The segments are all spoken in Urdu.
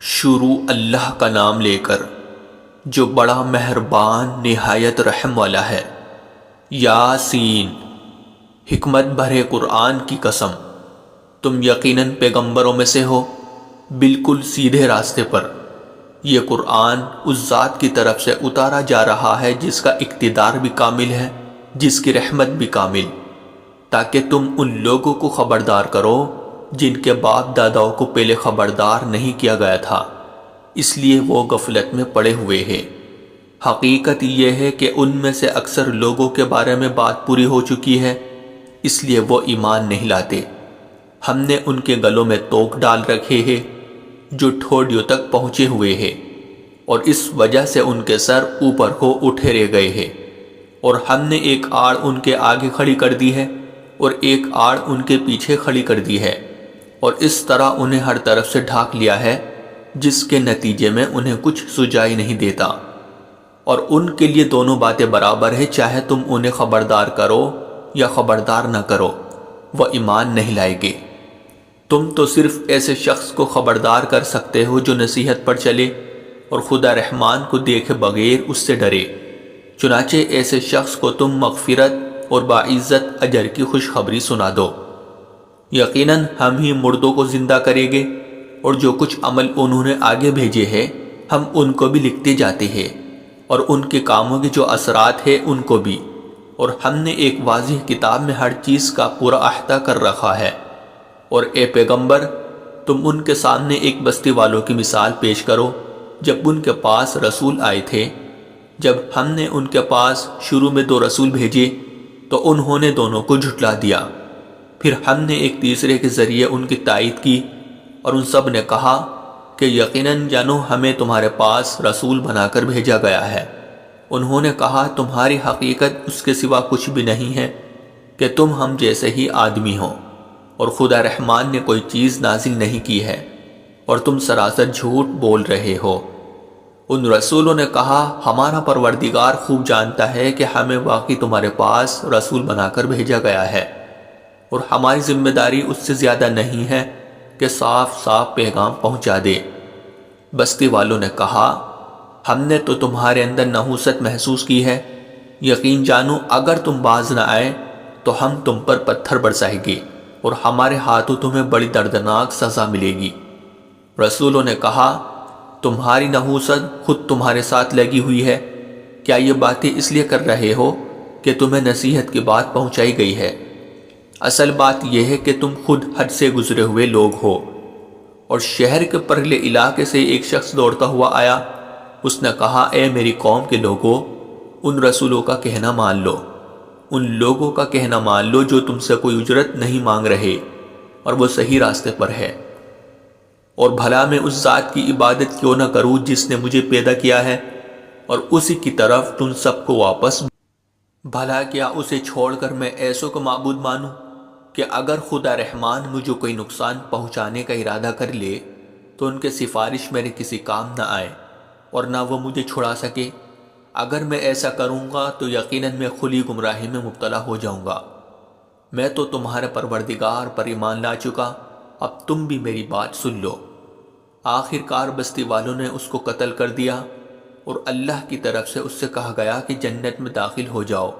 شروع اللہ کا نام لے کر جو بڑا مہربان نہایت رحم والا ہے۔ یاسین، حکمت بھرے قرآن کی قسم، تم یقیناً پیغمبروں میں سے ہو، بالکل سیدھے راستے پر۔ یہ قرآن اس ذات کی طرف سے اتارا جا رہا ہے جس کا اقتدار بھی کامل ہے، جس کی رحمت بھی کامل، تاکہ تم ان لوگوں کو خبردار کرو جن کے باپ داداؤں کو پہلے خبردار نہیں کیا گیا تھا، اس لیے وہ غفلت میں پڑے ہوئے ہیں۔ حقیقت یہ ہے کہ ان میں سے اکثر لوگوں کے بارے میں بات پوری ہو چکی ہے، اس لیے وہ ایمان نہیں لاتے۔ ہم نے ان کے گلوں میں توق ڈال رکھے ہیں جو ٹھوڑیوں تک پہنچے ہوئے ہیں، اور اس وجہ سے ان کے سر اوپر کو اٹھے رہ گئے ہیں، اور ہم نے ایک آڑ ان کے آگے کھڑی کر دی ہے اور ایک آڑ ان کے پیچھے کھڑی کر دی ہے، اور اس طرح انہیں ہر طرف سے ڈھانک لیا ہے، جس کے نتیجے میں انہیں کچھ سجائی نہیں دیتا۔ اور ان کے لیے دونوں باتیں برابر ہے، چاہے تم انہیں خبردار کرو یا خبردار نہ کرو، وہ ایمان نہیں لائیں گے۔ تم تو صرف ایسے شخص کو خبردار کر سکتے ہو جو نصیحت پر چلے اور خدا رحمان کو دیکھے بغیر اس سے ڈرے۔ چنانچہ ایسے شخص کو تم مغفرت اور باعزت اجر کی خوشخبری سنا دو۔ یقیناً ہم ہی مردوں کو زندہ کریں گے، اور جو کچھ عمل انہوں نے آگے بھیجے ہیں ہم ان کو بھی لکھتے جاتے ہیں، اور ان کے کاموں کے جو اثرات ہیں ان کو بھی، اور ہم نے ایک واضح کتاب میں ہر چیز کا پورا احاطہ کر رکھا ہے۔ اور اے پیغمبر، تم ان کے سامنے ایک بستی والوں کی مثال پیش کرو جب ان کے پاس رسول آئے تھے۔ جب ہم نے ان کے پاس شروع میں 2 رسول بھیجے تو انہوں نے دونوں کو جھٹلا دیا، پھر ہم نے ایک تیسرے کے ذریعے ان کی تائید کی، اور ان سب نے کہا کہ یقیناً جانو ہمیں تمہارے پاس رسول بنا کر بھیجا گیا ہے۔ انہوں نے کہا تمہاری حقیقت اس کے سوا کچھ بھی نہیں ہے کہ تم ہم جیسے ہی آدمی ہو، اور خدا رحمان نے کوئی چیز نازل نہیں کی ہے، اور تم سراسر جھوٹ بول رہے ہو۔ ان رسولوں نے کہا ہمارا پروردگار خوب جانتا ہے کہ ہمیں واقعی تمہارے پاس رسول بنا کر بھیجا گیا ہے، اور ہماری ذمہ داری اس سے زیادہ نہیں ہے کہ صاف صاف پیغام پہنچا دے۔ بستی والوں نے کہا ہم نے تو تمہارے اندر نحوست محسوس کی ہے، یقین جانو اگر تم باز نہ آئے تو ہم تم پر پتھر برسائیں گے، اور ہمارے ہاتھوں تمہیں بڑی دردناک سزا ملے گی۔ رسولوں نے کہا تمہاری نحوست خود تمہارے ساتھ لگی ہوئی ہے، کیا یہ باتیں اس لیے کر رہے ہو کہ تمہیں نصیحت کی بات پہنچائی گئی ہے؟ اصل بات یہ ہے کہ تم خود حد سے گزرے ہوئے لوگ ہو۔ اور شہر کے پرلے علاقے سے ایک شخص دوڑتا ہوا آیا، اس نے کہا اے میری قوم کے لوگوں، ان رسولوں کا کہنا مان لو، ان لوگوں کا کہنا مان لو جو تم سے کوئی اجرت نہیں مانگ رہے، اور وہ صحیح راستے پر ہے۔ اور بھلا میں اس ذات کی عبادت کیوں نہ کروں جس نے مجھے پیدا کیا ہے، اور اسی کی طرف تم سب کو واپس۔ بھلا کیا اسے چھوڑ کر میں ایسوں کو معبود مانوں کہ اگر خدا رحمان مجھے کوئی نقصان پہنچانے کا ارادہ کر لے تو ان کے سفارش میرے کسی کام نہ آئے، اور نہ وہ مجھے چھڑا سکے۔ اگر میں ایسا کروں گا تو یقیناً میں کھلی گمراہی میں مبتلا ہو جاؤں گا۔ میں تو تمہارے پروردگار پر ایمان لا چکا، اب تم بھی میری بات سن لو۔ آخر کار بستی والوں نے اس کو قتل کر دیا، اور اللہ کی طرف سے اس سے کہا گیا کہ جنت میں داخل ہو جاؤ۔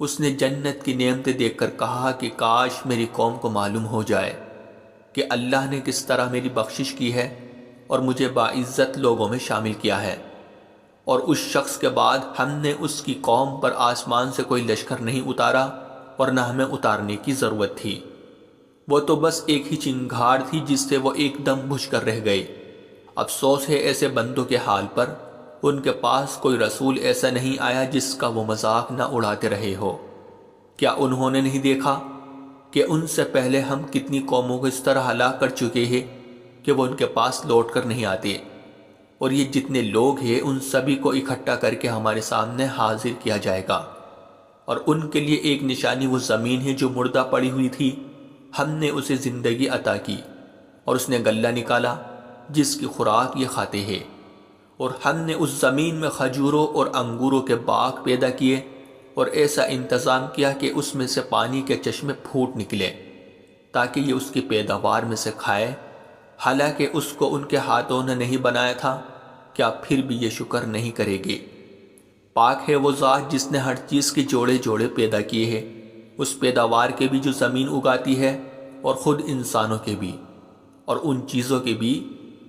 اس نے جنت کی نعمتیں دیکھ کر کہا کہ کاش میری قوم کو معلوم ہو جائے کہ اللہ نے کس طرح میری بخشش کی ہے اور مجھے باعزت لوگوں میں شامل کیا ہے۔ اور اس شخص کے بعد ہم نے اس کی قوم پر آسمان سے کوئی لشکر نہیں اتارا، اور نہ ہمیں اتارنے کی ضرورت تھی۔ وہ تو بس ایک ہی چنگھاڑ تھی جس سے وہ ایک دم بجھ کر رہ گئے۔ افسوس ہے ایسے بندوں کے حال پر، ان کے پاس کوئی رسول ایسا نہیں آیا جس کا وہ مذاق نہ اڑاتے رہے ہو۔ کیا انہوں نے نہیں دیکھا کہ ان سے پہلے ہم کتنی قوموں کو اس طرح ہلاک کر چکے ہیں کہ وہ ان کے پاس لوٹ کر نہیں آتے؟ اور یہ جتنے لوگ ہیں ان سبھی کو اکٹھا کر کے ہمارے سامنے حاضر کیا جائے گا، اور ان کے لیے ایک نشانی وہ زمین ہے جو مردہ پڑی ہوئی تھی، ہم نے اسے زندگی عطا کی، اور اس نے غلہ نکالا جس کی خوراک یہ کھاتے ہیں۔ اور ہم نے اس زمین میں کھجوروں اور انگوروں کے باغ پیدا کیے، اور ایسا انتظام کیا کہ اس میں سے پانی کے چشمے پھوٹ نکلے تاکہ یہ اس کی پیداوار میں سے کھائے۔ حالانکہ اس کو ان کے ہاتھوں نے نہیں بنایا تھا، کیا پھر بھی یہ شکر نہیں کرے گے؟ پاک ہے وہ ذات جس نے ہر چیز کے جوڑے جوڑے پیدا کیے ہیں، اس پیداوار کے بھی جو زمین اگاتی ہے اور خود انسانوں کے بھی، اور ان چیزوں کے بھی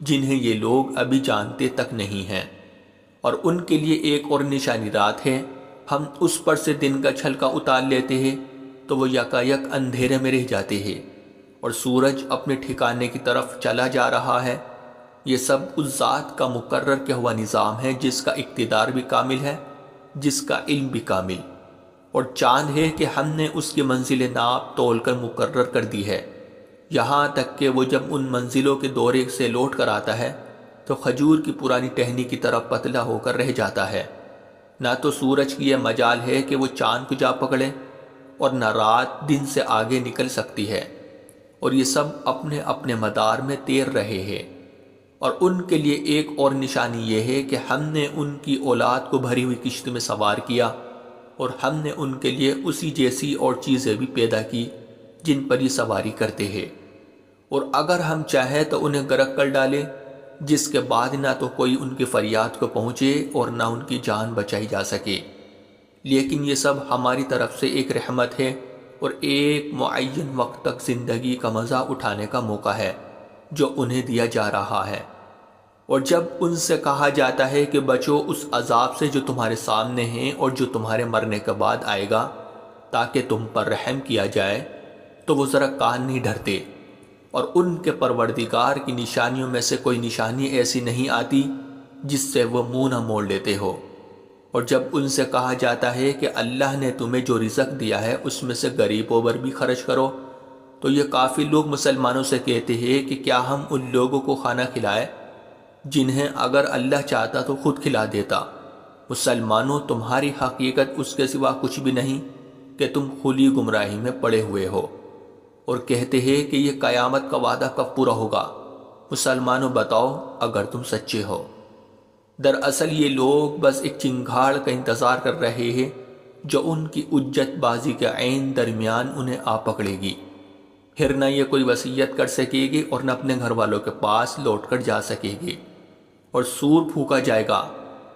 جنہیں یہ لوگ ابھی جانتے تک نہیں ہیں۔ اور ان کے لیے ایک اور نشانی رات ہے، ہم اس پر سے دن کا چھلکا اتار لیتے ہیں تو وہ یکا یک اندھیرے میں رہ جاتے ہیں، اور سورج اپنے ٹھکانے کی طرف چلا جا رہا ہے۔ یہ سب اس ذات کا مقرر کیا ہوا نظام ہے جس کا اقتدار بھی کامل ہے، جس کا علم بھی کامل۔ اور چاند ہے کہ ہم نے اس کی منزل ناپ تول کر مقرر کر دی ہے، یہاں تک کہ وہ جب ان منزلوں کے دورے سے لوٹ کر آتا ہے تو کھجور کی پرانی ٹہنی کی طرح پتلا ہو کر رہ جاتا ہے۔ نہ تو سورج کی یہ مجال ہے کہ وہ چاند کو جا پکڑے، اور نہ رات دن سے آگے نکل سکتی ہے، اور یہ سب اپنے اپنے مدار میں تیر رہے ہیں۔ اور ان کے لیے ایک اور نشانی یہ ہے کہ ہم نے ان کی اولاد کو بھری ہوئی کشتی میں سوار کیا، اور ہم نے ان کے لیے اسی جیسی اور چیزیں بھی پیدا کی جن پر یہ سواری کرتے ہیں، اور اگر ہم چاہیں تو انہیں غرق کر ڈالیں، جس کے بعد نہ تو کوئی ان کی فریاد کو پہنچے اور نہ ان کی جان بچائی جا سکے۔ لیکن یہ سب ہماری طرف سے ایک رحمت ہے اور ایک معین وقت تک زندگی کا مزہ اٹھانے کا موقع ہے جو انہیں دیا جا رہا ہے۔ اور جب ان سے کہا جاتا ہے کہ بچو اس عذاب سے جو تمہارے سامنے ہیں اور جو تمہارے مرنے کے بعد آئے گا تاکہ تم پر رحم کیا جائے، تو وہ ذرا کان نہیں دھرتے، اور ان کے پروردگار کی نشانیوں میں سے کوئی نشانی ایسی نہیں آتی جس سے وہ منہ نہ موڑ لیتے ہو۔ اور جب ان سے کہا جاتا ہے کہ اللہ نے تمہیں جو رزق دیا ہے اس میں سے غریبوں پر بھی خرچ کرو، تو یہ کافی لوگ مسلمانوں سے کہتے ہیں کہ کیا ہم ان لوگوں کو کھانا کھلائے جنہیں اگر اللہ چاہتا تو خود کھلا دیتا۔ مسلمانوں، تمہاری حقیقت اس کے سوا کچھ بھی نہیں کہ تم کھلی گمراہی میں پڑے ہوئے ہو۔ اور کہتے ہیں کہ یہ قیامت کا وعدہ کب پورا ہوگا؟ مسلمانوں بتاؤ اگر تم سچے ہو۔ دراصل یہ لوگ بس ایک چنگھاڑ کا انتظار کر رہے ہیں جو ان کی اجت بازی کے عین درمیان انہیں آ پکڑے گی۔ پھر نہ یہ کوئی وصیت کر سکے گی اور نہ اپنے گھر والوں کے پاس لوٹ کر جا سکے گی۔ اور سور پھونکا جائے گا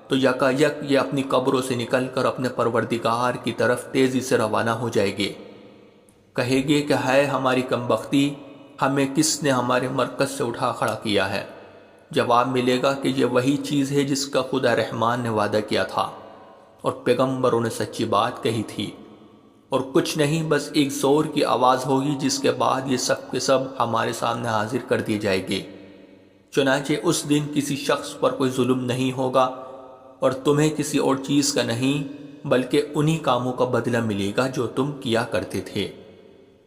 تو یکا یک یہ اپنی قبروں سے نکل کر اپنے پروردگار کی طرف تیزی سے روانہ ہو جائے گے۔ کہے گے کہ ہے ہماری کمبختی، ہمیں کس نے ہمارے مرکز سے اٹھا کھڑا کیا ہے؟ جواب ملے گا کہ یہ وہی چیز ہے جس کا خدا رحمان نے وعدہ کیا تھا اور پیغمبروں نے سچی بات کہی تھی، اور کچھ نہیں، بس ایک زور کی آواز ہوگی جس کے بعد یہ سب کے سب ہمارے سامنے حاضر کر دیے جائیں گے۔ چنانچہ اس دن کسی شخص پر کوئی ظلم نہیں ہوگا اور تمہیں کسی اور چیز کا نہیں بلکہ انہی کاموں کا بدلہ ملے گا جو تم کیا کرتے تھے۔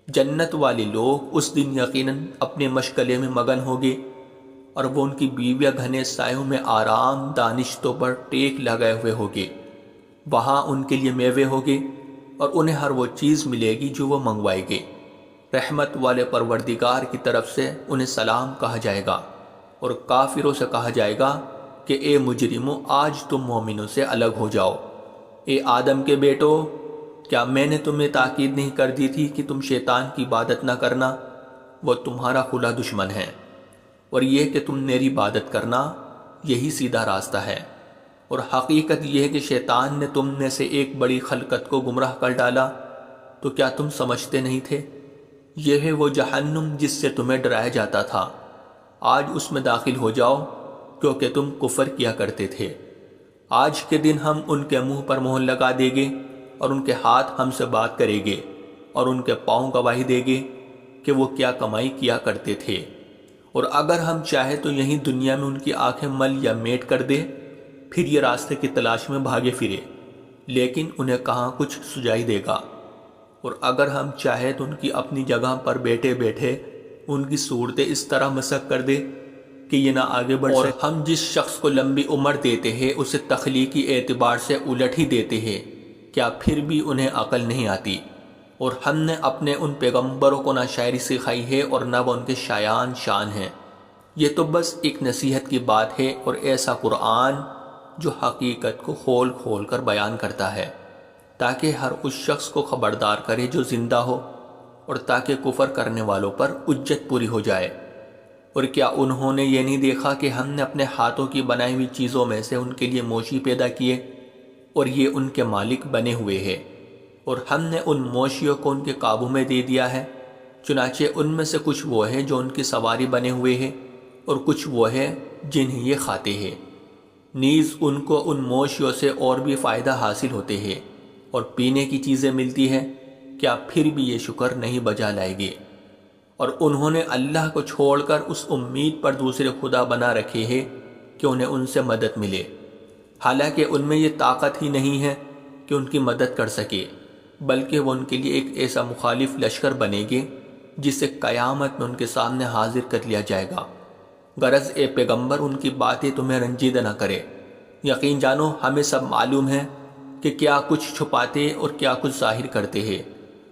جنت والے لوگ اس دن یقیناً اپنے مشغلے میں مگن ہوگے، اور وہ ان کی بیویاں گھنے سایوں میں آرام دانشتوں پر ٹیک لگائے ہوئے ہوگے۔ وہاں ان کے لیے میوے ہوگے اور انہیں ہر وہ چیز ملے گی جو وہ منگوائے گے۔ رحمت والے پروردگار کی طرف سے انہیں سلام کہا جائے گا، اور کافروں سے کہا جائے گا کہ اے مجرموں، آج تم مومنوں سے الگ ہو جاؤ۔ اے آدم کے بیٹو، کیا میں نے تمہیں تاکید نہیں کر دی تھی کہ تم شیطان کی عبادت نہ کرنا؟ وہ تمہارا کھلا دشمن ہے، اور یہ کہ تم میری عبادت کرنا، یہی سیدھا راستہ ہے۔ اور حقیقت یہ ہے کہ شیطان نے تم میں سے ایک بڑی خلقت کو گمراہ کر ڈالا، تو کیا تم سمجھتے نہیں تھے؟ یہ ہے وہ جہنم جس سے تمہیں ڈرایا جاتا تھا، آج اس میں داخل ہو جاؤ کیونکہ تم کفر کیا کرتے تھے۔ آج کے دن ہم ان کے منہ پر مہر لگا دیں گے، اور ان کے ہاتھ ہم سے بات کریں گے، اور ان کے پاؤں گواہی دیں گے کہ وہ کیا کمائی کیا کرتے تھے۔ اور اگر ہم چاہیں تو یہیں دنیا میں ان کی آنکھیں مل یا میٹ کر دے، پھر یہ راستے کی تلاش میں بھاگے پھرے، لیکن انہیں کہاں کچھ سجائی دے گا۔ اور اگر ہم چاہیں تو ان کی اپنی جگہ پر بیٹھے بیٹھے ان کی صورتیں اس طرح مسخ کر دے کہ یہ نہ آگے بڑھ سکے۔ اور ہم جس شخص کو لمبی عمر دیتے ہیں اسے تخلیقی اعتبار سے الٹ ہی دیتے ہیں، کیا پھر بھی انہیں عقل نہیں آتی؟ اور ہم نے اپنے ان پیغمبروں کو نہ شاعری سکھائی ہے اور نہ وہ ان کے شایان شان ہیں۔ یہ تو بس ایک نصیحت کی بات ہے، اور ایسا قرآن جو حقیقت کو کھول کھول کر بیان کرتا ہے تاکہ ہر اس شخص کو خبردار کرے جو زندہ ہو، اور تاکہ کفر کرنے والوں پر حجت پوری ہو جائے۔ اور کیا انہوں نے یہ نہیں دیکھا کہ ہم نے اپنے ہاتھوں کی بنائی ہوئی چیزوں میں سے ان کے لیے موشی پیدا کیے اور یہ ان کے مالک بنے ہوئے ہیں، اور ہم نے ان موشیوں کو ان کے قابو میں دے دیا ہے، چنانچہ ان میں سے کچھ وہ ہیں جو ان کی سواری بنے ہوئے ہیں اور کچھ وہ ہیں جنہیں یہ کھاتے ہیں۔ نیز ان کو ان موشیوں سے اور بھی فائدہ حاصل ہوتے ہیں اور پینے کی چیزیں ملتی ہیں، کیا پھر بھی یہ شکر نہیں بجا لائے گے؟ اور انہوں نے اللہ کو چھوڑ کر اس امید پر دوسرے خدا بنا رکھے ہیں کہ انہیں ان سے مدد ملے، حالانکہ ان میں یہ طاقت ہی نہیں ہے کہ ان کی مدد کر سکے، بلکہ وہ ان کے لیے ایک ایسا مخالف لشکر بنے گے جسے قیامت میں ان کے سامنے حاضر کر لیا جائے گا۔ غرض اے پیغمبر ان کی باتیں تمہیں رنجیدہ نہ کرے، یقین جانو ہمیں سب معلوم ہے کہ کیا کچھ چھپاتے اور کیا کچھ ظاہر کرتے ہیں۔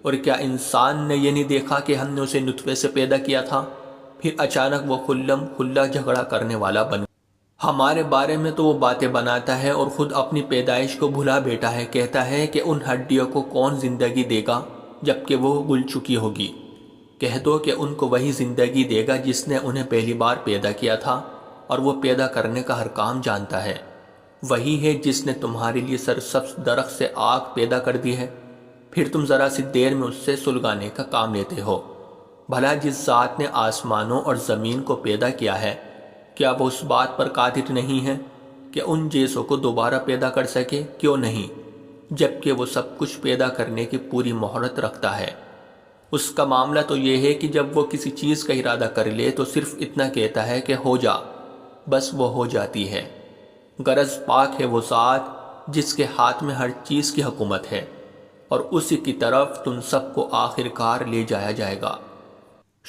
اور کیا انسان نے یہ نہیں دیکھا کہ ہم نے اسے نطفے سے پیدا کیا تھا، پھر اچانک وہ خلم کھلا جھگڑا کرنے والا بن گیا؟ ہمارے بارے میں تو وہ باتیں بناتا ہے اور خود اپنی پیدائش کو بھلا بیٹھا ہے، کہتا ہے کہ ان ہڈیوں کو کون زندگی دے گا جبکہ وہ گل چکی ہوگی۔ کہہ دو کہ ان کو وہی زندگی دے گا جس نے انہیں پہلی بار پیدا کیا تھا، اور وہ پیدا کرنے کا ہر کام جانتا ہے۔ وہی ہے جس نے تمہارے لیے سرسبز درخت سے آگ پیدا کر دی ہے، پھر تم ذرا سی دیر میں اس سے سلگانے کا کام لیتے ہو۔ بھلا جس ذات نے آسمانوں اور زمین کو پیدا کیا ہے، کیا وہ اس بات پر قادر نہیں ہے کہ ان جیسوں کو دوبارہ پیدا کر سکے؟ کیوں نہیں، جبکہ وہ سب کچھ پیدا کرنے کی پوری مہارت رکھتا ہے۔ اس کا معاملہ تو یہ ہے کہ جب وہ کسی چیز کا ارادہ کر لے تو صرف اتنا کہتا ہے کہ ہو جا، بس وہ ہو جاتی ہے۔ غرض پاک ہے وہ ذات جس کے ہاتھ میں ہر چیز کی حکومت ہے، اور اسی کی طرف تم سب کو آخر کار لے جایا جائے گا۔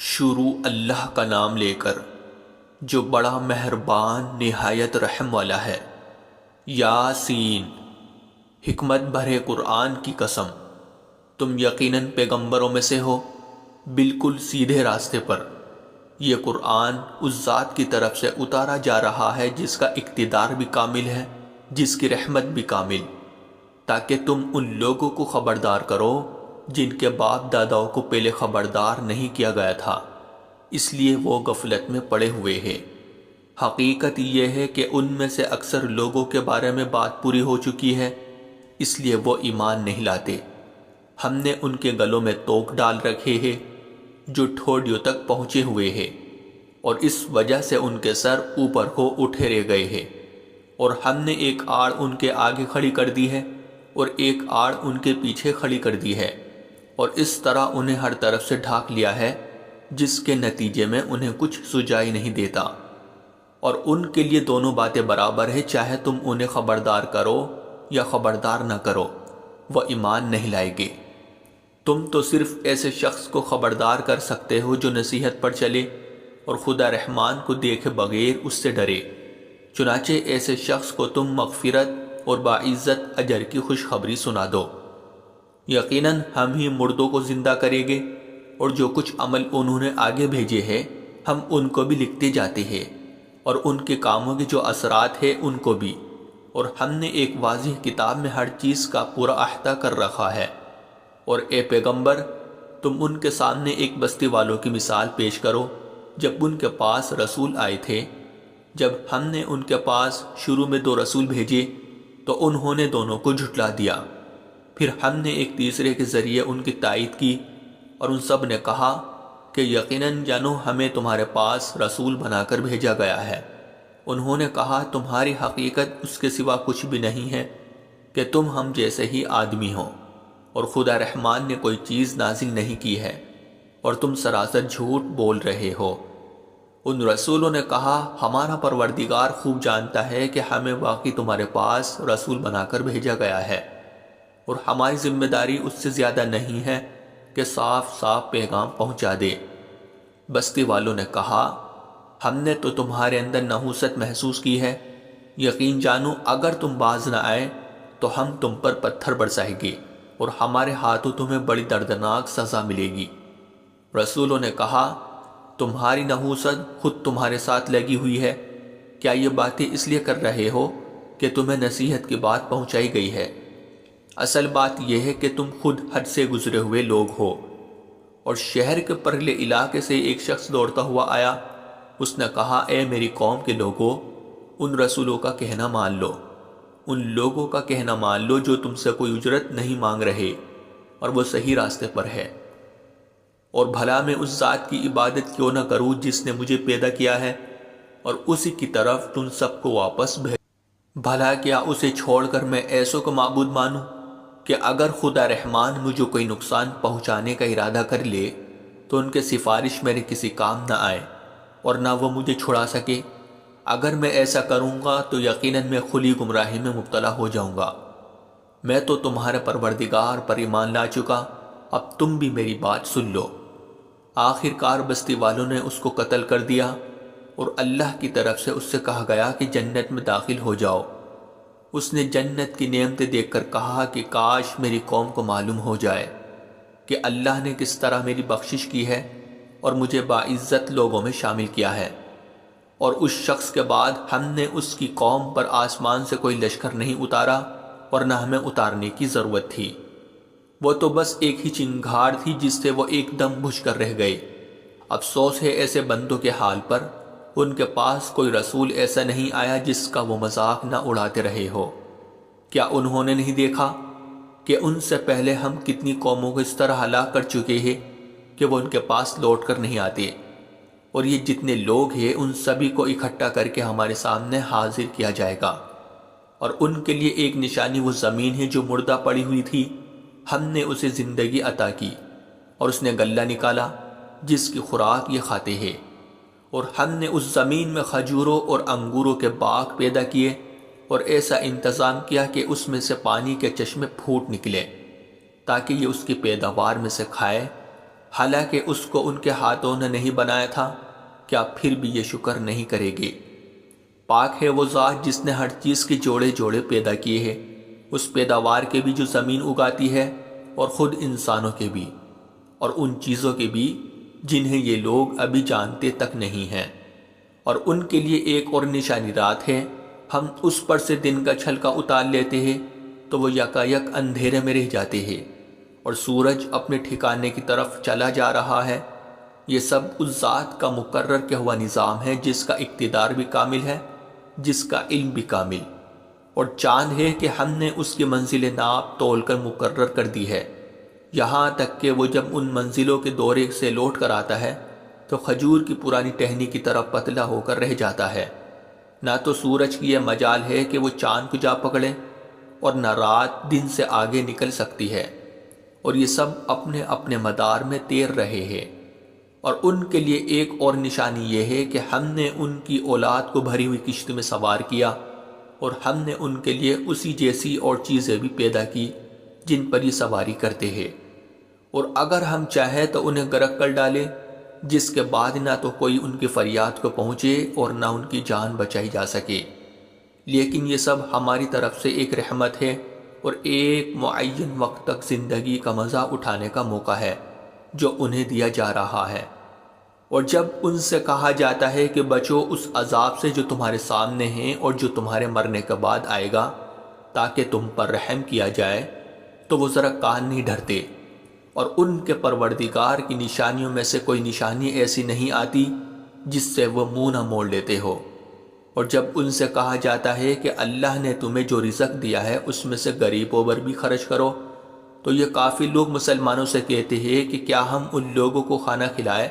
شروع اللہ کا نام لے کر جو بڑا مہربان نہایت رحم والا ہے۔ یاسین، حکمت بھرے قرآن کی قسم، تم یقیناً پیغمبروں میں سے ہو، بالکل سیدھے راستے پر۔ یہ قرآن اس ذات کی طرف سے اتارا جا رہا ہے جس کا اقتدار بھی کامل ہے، جس کی رحمت بھی کامل، تاکہ تم ان لوگوں کو خبردار کرو جن کے باپ داداؤں کو پہلے خبردار نہیں کیا گیا تھا، اس لیے وہ غفلت میں پڑے ہوئے ہیں۔ حقیقت یہ ہے کہ ان میں سے اکثر لوگوں کے بارے میں بات پوری ہو چکی ہے، اس لیے وہ ایمان نہیں لاتے۔ ہم نے ان کے گلوں میں توق ڈال رکھے ہیں جو ٹھوڑیوں تک پہنچے ہوئے ہیں، اور اس وجہ سے ان کے سر اوپر کو اٹھے رہ گئے ہیں، اور ہم نے ایک آڑ ان کے آگے کھڑی کر دی ہے اور ایک آڑ ان کے پیچھے کھڑی کر دی ہے، اور اس طرح انہیں ہر طرف سے ڈھانک لیا ہے، جس کے نتیجے میں انہیں کچھ سجائی نہیں دیتا۔ اور ان کے لیے دونوں باتیں برابر ہے، چاہے تم انہیں خبردار کرو یا خبردار نہ کرو، وہ ایمان نہیں لائیں گے۔ تم تو صرف ایسے شخص کو خبردار کر سکتے ہو جو نصیحت پر چلے اور خدا رحمان کو دیکھے بغیر اس سے ڈرے، چنانچہ ایسے شخص کو تم مغفرت اور باعزت اجر کی خوشخبری سنا دو۔ یقیناً ہم ہی مردوں کو زندہ کریں گے، اور جو کچھ عمل انہوں نے آگے بھیجے ہیں ہم ان کو بھی لکھتے جاتے ہیں، اور ان کے کاموں کے جو اثرات ہیں ان کو بھی، اور ہم نے ایک واضح کتاب میں ہر چیز کا پورا احاطہ کر رکھا ہے۔ اور اے پیغمبر، تم ان کے سامنے ایک بستی والوں کی مثال پیش کرو جب ان کے پاس رسول آئے تھے۔ جب ہم نے ان کے پاس شروع میں 2 رسول بھیجے تو انہوں نے دونوں کو جھٹلا دیا، پھر ہم نے ایک تیسرے کے ذریعے ان کی تائید کی، اور ان سب نے کہا کہ یقیناً جانو ہمیں تمہارے پاس رسول بنا کر بھیجا گیا ہے۔ انہوں نے کہا تمہاری حقیقت اس کے سوا کچھ بھی نہیں ہے کہ تم ہم جیسے ہی آدمی ہو، اور خدا رحمان نے کوئی چیز نازل نہیں کی ہے، اور تم سراسر جھوٹ بول رہے ہو۔ ان رسولوں نے کہا ہمارا پروردگار خوب جانتا ہے کہ ہمیں واقعی تمہارے پاس رسول بنا کر بھیجا گیا ہے، اور ہماری ذمہ داری اس سے زیادہ نہیں ہے کہ صاف صاف پیغام پہنچا دے۔ بستی والوں نے کہا ہم نے تو تمہارے اندر نحوست محسوس کی ہے، یقین جانو اگر تم باز نہ آئے تو ہم تم پر پتھر برسائیں گے، اور ہمارے ہاتھوں تمہیں بڑی دردناک سزا ملے گی۔ رسولوں نے کہا تمہاری نحوست خود تمہارے ساتھ لگی ہوئی ہے، کیا یہ باتیں اس لیے کر رہے ہو کہ تمہیں نصیحت کی بات پہنچائی گئی ہے؟ اصل بات یہ ہے کہ تم خود حد سے گزرے ہوئے لوگ ہو۔ اور شہر کے پرلے علاقے سے ایک شخص دوڑتا ہوا آیا اس نے کہا اے میری قوم کے لوگوں، ان رسولوں کا کہنا مان لو، ان لوگوں کا کہنا مان لو جو تم سے کوئی اجرت نہیں مانگ رہے اور وہ صحیح راستے پر ہے، اور بھلا میں اس ذات کی عبادت کیوں نہ کروں جس نے مجھے پیدا کیا ہے اور اسی کی طرف تم سب کو واپس بھیج۔ بھلا کیا اسے چھوڑ کر میں ایسوں کو معبود مانوں کہ اگر خدا رحمان مجھے کوئی نقصان پہنچانے کا ارادہ کر لے تو ان کے سفارش میرے کسی کام نہ آئے اور نہ وہ مجھے چھڑا سکے؟ اگر میں ایسا کروں گا تو یقیناً میں کھلی گمراہی میں مبتلا ہو جاؤں گا۔ میں تو تمہارے پروردگار پر ایمان لا چکا، اب تم بھی میری بات سن لو۔ آخر کار بستی والوں نے اس کو قتل کر دیا اور اللہ کی طرف سے اس سے کہا گیا کہ جنت میں داخل ہو جاؤ۔ اس نے جنت کی نعمتیں دیکھ کر کہا کہ کاش میری قوم کو معلوم ہو جائے کہ اللہ نے کس طرح میری بخشش کی ہے اور مجھے باعزت لوگوں میں شامل کیا ہے۔ اور اس شخص کے بعد ہم نے اس کی قوم پر آسمان سے کوئی لشکر نہیں اتارا اور نہ ہمیں اتارنے کی ضرورت تھی، وہ تو بس ایک ہی چنگھاڑ تھی جس سے وہ ایک دم بجھ کر رہ گئے۔ افسوس ہے ایسے بندوں کے حال پر، ان کے پاس کوئی رسول ایسا نہیں آیا جس کا وہ مذاق نہ اڑاتے رہے ہو۔ کیا انہوں نے نہیں دیکھا کہ ان سے پہلے ہم کتنی قوموں کو اس طرح ہلاک کر چکے ہیں کہ وہ ان کے پاس لوٹ کر نہیں آتے، اور یہ جتنے لوگ ہیں ان سبھی کو اکٹھا کر کے ہمارے سامنے حاضر کیا جائے گا، اور ان کے لیے ایک نشانی وہ زمین ہے جو مردہ پڑی ہوئی تھی، ہم نے اسے زندگی عطا کی اور اس نے غلہ نکالا جس کی خوراک یہ کھاتے ہیں، اور ہم نے اس زمین میں کھجوروں اور انگوروں کے باغ پیدا کیے اور ایسا انتظام کیا کہ اس میں سے پانی کے چشمے پھوٹ نکلے تاکہ یہ اس کی پیداوار میں سے کھائے، حالانکہ اس کو ان کے ہاتھوں نے نہیں بنایا تھا۔ کیا پھر بھی یہ شکر نہیں کرے گے؟ پاک ہے وہ ذات جس نے ہر چیز کے جوڑے جوڑے پیدا کیے ہیں، اس پیداوار کے بھی جو زمین اگاتی ہے اور خود انسانوں کے بھی، اور ان چیزوں کے بھی جنہیں یہ لوگ ابھی جانتے تک نہیں ہیں۔ اور ان کے لیے ایک اور نشانی رات ہے، ہم اس پر سے دن کا چھلکا اتار لیتے ہیں تو وہ یکایک اندھیرے میں رہ جاتے ہیں اور سورج اپنے ٹھکانے کی طرف چلا جا رہا ہے۔ یہ سب اس ذات کا مقرر کیا ہوا نظام ہے جس کا اقتدار بھی کامل ہے، جس کا علم بھی کامل، اور چاند ہے کہ ہم نے اس کی منزل ناپ تول کر مقرر کر دی ہے، یہاں تک کہ وہ جب ان منزلوں کے دورے سے لوٹ کر آتا ہے تو کھجور کی پرانی ٹہنی کی طرح پتلا ہو کر رہ جاتا ہے۔ نہ تو سورج کی یہ مجال ہے کہ وہ چاند کو جا پکڑے اور نہ رات دن سے آگے نکل سکتی ہے، اور یہ سب اپنے اپنے مدار میں تیر رہے ہیں۔ اور ان کے لیے ایک اور نشانی یہ ہے کہ ہم نے ان کی اولاد کو بھری ہوئی کشتی میں سوار کیا، اور ہم نے ان کے لیے اسی جیسی اور چیزیں بھی پیدا کی جن پر یہ سواری کرتے ہیں، اور اگر ہم چاہیں تو انہیں غرق کر ڈالے، جس کے بعد نہ تو کوئی ان کی فریاد کو پہنچے اور نہ ان کی جان بچائی جا سکے۔ لیکن یہ سب ہماری طرف سے ایک رحمت ہے اور ایک معین وقت تک زندگی کا مزہ اٹھانے کا موقع ہے جو انہیں دیا جا رہا ہے۔ اور جب ان سے کہا جاتا ہے کہ بچو اس عذاب سے جو تمہارے سامنے ہیں اور جو تمہارے مرنے کے بعد آئے گا تاکہ تم پر رحم کیا جائے، تو وہ ذرا کان نہیں دھرتے، اور ان کے پروردگار کی نشانیوں میں سے کوئی نشانی ایسی نہیں آتی جس سے وہ منہ نہ موڑ لیتے ہو۔ اور جب ان سے کہا جاتا ہے کہ اللہ نے تمہیں جو رزق دیا ہے اس میں سے غریبوں پر بھی خرچ کرو، تو یہ کافی لوگ مسلمانوں سے کہتے ہیں کہ کیا ہم ان لوگوں کو کھانا کھلائے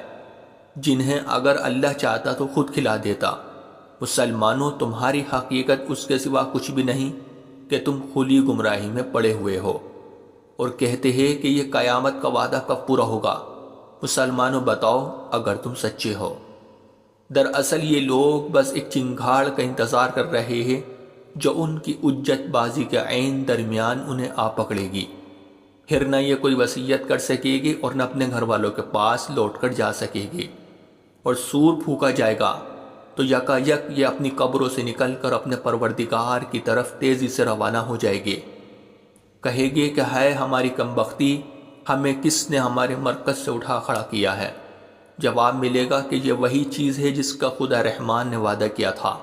جنہیں اگر اللہ چاہتا تو خود کھلا دیتا۔ مسلمانوں، تمہاری حقیقت اس کے سوا کچھ بھی نہیں کہ تم کھلی گمراہی میں پڑے ہوئے ہو، اور کہتے ہیں کہ یہ قیامت کا وعدہ کب پورا ہوگا؟ مسلمانوں بتاؤ اگر تم سچے ہو۔ دراصل یہ لوگ بس ایک چنگھاڑ کا انتظار کر رہے ہیں جو ان کی اجت بازی کے عین درمیان انہیں آ پکڑے گی، پھر نہ یہ کوئی وصیت کر سکے گی اور نہ اپنے گھر والوں کے پاس لوٹ کر جا سکے گی۔ اور سور پھونکا جائے گا تو یکایک یہ اپنی قبروں سے نکل کر اپنے پروردگار کی طرف تیزی سے روانہ ہو جائے گے۔ کہے گے کہ ہے ہماری کمبختی، ہمیں کس نے ہمارے مرکز سے اٹھا کھڑا کیا ہے؟ جواب ملے گا کہ یہ وہی چیز ہے جس کا خدا رحمان نے وعدہ کیا تھا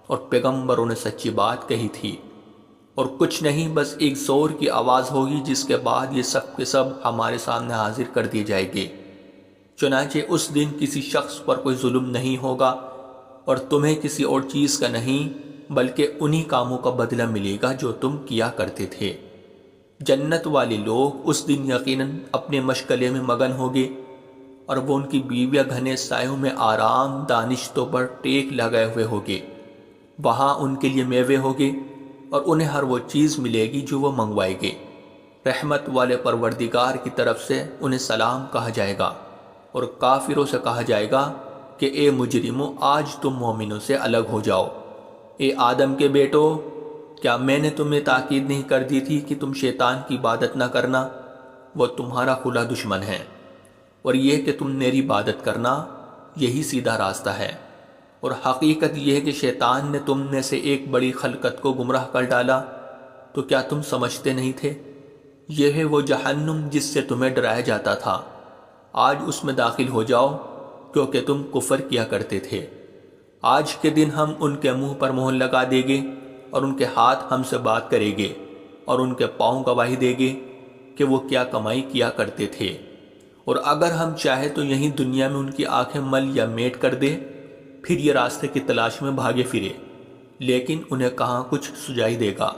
اور پیغمبروں نے سچی بات کہی تھی، اور کچھ نہیں، بس ایک زور کی آواز ہوگی جس کے بعد یہ سب کے سب ہمارے سامنے حاضر کر دیے جائیں گے۔ چنانچہ اس دن کسی شخص پر کوئی ظلم نہیں ہوگا اور تمہیں کسی اور چیز کا نہیں بلکہ انہی کاموں کا بدلہ ملے گا جو تم کیا کرتے تھے۔ جنت والے لوگ اس دن یقیناً اپنے مشغلے میں مگن ہوگے، اور وہ ان کی بیویاں گھنے سایوں میں آرام دانشتوں پر ٹیک لگائے ہوئے ہوگے۔ وہاں ان کے لیے میوے ہوگے اور انہیں ہر وہ چیز ملے گی جو وہ منگوائے گے۔ رحمت والے پروردگار کی طرف سے انہیں سلام کہا جائے گا، اور کافروں سے کہا جائے گا کہ اے مجرموں، آج تم مومنوں سے الگ ہو جاؤ۔ اے آدم کے بیٹو، کیا میں نے تمہیں تاکید نہیں کر دی تھی کہ تم شیطان کی عبادت نہ کرنا؟ وہ تمہارا کھلا دشمن ہے، اور یہ کہ تم میری عبادت کرنا، یہی سیدھا راستہ ہے۔ اور حقیقت یہ ہے کہ شیطان نے تم میں سے ایک بڑی خلقت کو گمراہ کر ڈالا، تو کیا تم سمجھتے نہیں تھے؟ یہ ہے وہ جہنم جس سے تمہیں ڈرایا جاتا تھا، آج اس میں داخل ہو جاؤ کیونکہ تم کفر کیا کرتے تھے۔ آج کے دن ہم ان کے منہ پر مہر لگا دیں گے، اور ان کے ہاتھ ہم سے بات کریں گے، اور ان کے پاؤں گواہی دیں گے کہ وہ کیا کمائی کیا کرتے تھے۔ اور اگر ہم چاہے تو یہیں دنیا میں ان کی آنکھیں مل یا میٹ کر دے، پھر یہ راستے کی تلاش میں بھاگے پھرے، لیکن انہیں کہاں کچھ سجائی دے گا۔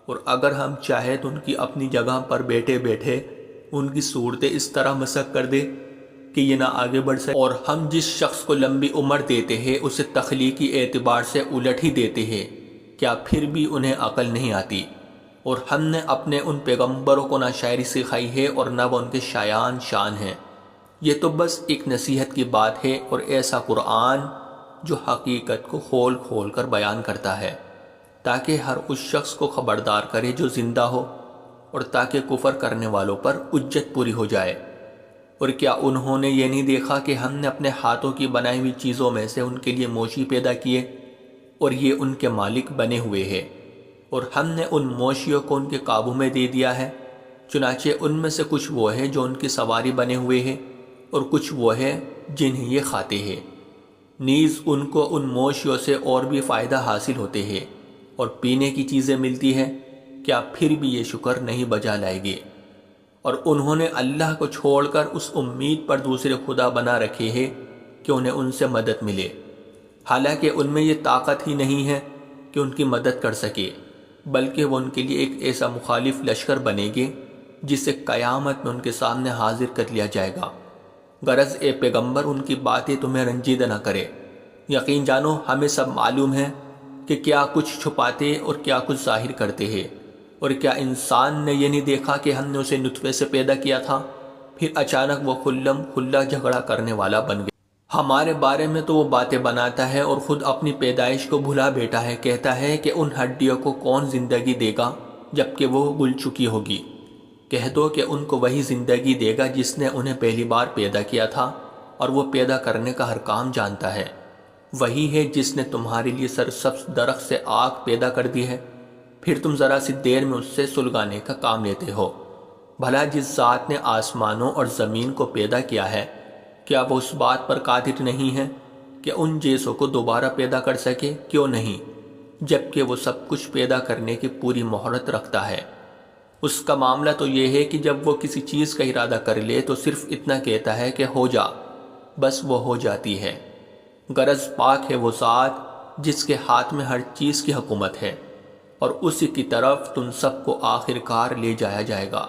اور اگر ہم چاہے تو ان کی اپنی جگہ پر بیٹھے بیٹھے ان کی صورتیں اس طرح مسخ کر دے کہ یہ نہ آگے بڑھ سکے۔ اور ہم جس شخص کو لمبی عمر دیتے ہیں اسے تخلیقی اعتبار سے الٹ ہی دیتے ہیں، کیا پھر بھی انہیں عقل نہیں آتی؟ اور ہم نے اپنے ان پیغمبروں کو نہ شاعری سکھائی ہے اور نہ وہ ان کے شایان شان ہیں۔ یہ تو بس ایک نصیحت کی بات ہے، اور ایسا قرآن جو حقیقت کو کھول کھول کر بیان کرتا ہے، تاکہ ہر اس شخص کو خبردار کرے جو زندہ ہو، اور تاکہ کفر کرنے والوں پر حجت پوری ہو جائے۔ اور کیا انہوں نے یہ نہیں دیکھا کہ ہم نے اپنے ہاتھوں کی بنائی ہوئی چیزوں میں سے ان کے لیے موشی پیدا کیے، اور یہ ان کے مالک بنے ہوئے ہیں، اور ہم نے ان موشیوں کو ان کے قابو میں دے دیا ہے؟ چنانچہ ان میں سے کچھ وہ ہیں جو ان کی سواری بنے ہوئے ہیں، اور کچھ وہ ہیں جنہیں یہ کھاتے ہیں۔ نیز ان کو ان موشیوں سے اور بھی فائدہ حاصل ہوتے ہیں، اور پینے کی چیزیں ملتی ہیں، کیا پھر بھی یہ شکر نہیں بجا لائے گے؟ اور انہوں نے اللہ کو چھوڑ کر اس امید پر دوسرے خدا بنا رکھے ہیں کہ انہیں ان سے مدد ملے، حالانکہ ان میں یہ طاقت ہی نہیں ہے کہ ان کی مدد کر سکے، بلکہ وہ ان کے لیے ایک ایسا مخالف لشکر بنے گے جسے قیامت میں ان کے سامنے حاضر کر لیا جائے گا۔ غرض اے پیغمبر، ان کی باتیں تمہیں رنجیدہ نہ کرے۔ یقین جانو ہمیں سب معلوم ہے کہ کیا کچھ چھپاتے اور کیا کچھ ظاہر کرتے ہیں۔ اور کیا انسان نے یہ نہیں دیکھا کہ ہم نے اسے نطفے سے پیدا کیا تھا، پھر اچانک وہ کھلم کھلا جھگڑا کرنے والا بن گیا؟ ہمارے بارے میں تو وہ باتیں بناتا ہے اور خود اپنی پیدائش کو بھلا بیٹھا ہے، کہتا ہے کہ ان ہڈیوں کو کون زندگی دے گا جبکہ وہ گل چکی ہوگی؟ کہہ دو کہ ان کو وہی زندگی دے گا جس نے انہیں پہلی بار پیدا کیا تھا، اور وہ پیدا کرنے کا ہر کام جانتا ہے۔ وہی ہے جس نے تمہارے لیے سرسبز درخت سے آگ پیدا کر دی ہے، پھر تم ذرا سی دیر میں اس سے سلگانے کا کام لیتے ہو۔ بھلا جس ذات نے آسمانوں اور زمین کو پیدا کیا ہے، کیا وہ اس بات پر قادر نہیں ہے کہ ان جیسوں کو دوبارہ پیدا کر سکے؟ کیوں نہیں، جبکہ وہ سب کچھ پیدا کرنے کی پوری مہارت رکھتا ہے۔ اس کا معاملہ تو یہ ہے کہ جب وہ کسی چیز کا ارادہ کر لے تو صرف اتنا کہتا ہے کہ ہو جا، بس وہ ہو جاتی ہے۔ غرض پاک ہے وہ ذات جس کے ہاتھ میں ہر چیز کی حکومت ہے، اور اسی کی طرف تم سب کو آخر کار لے جایا جائے گا۔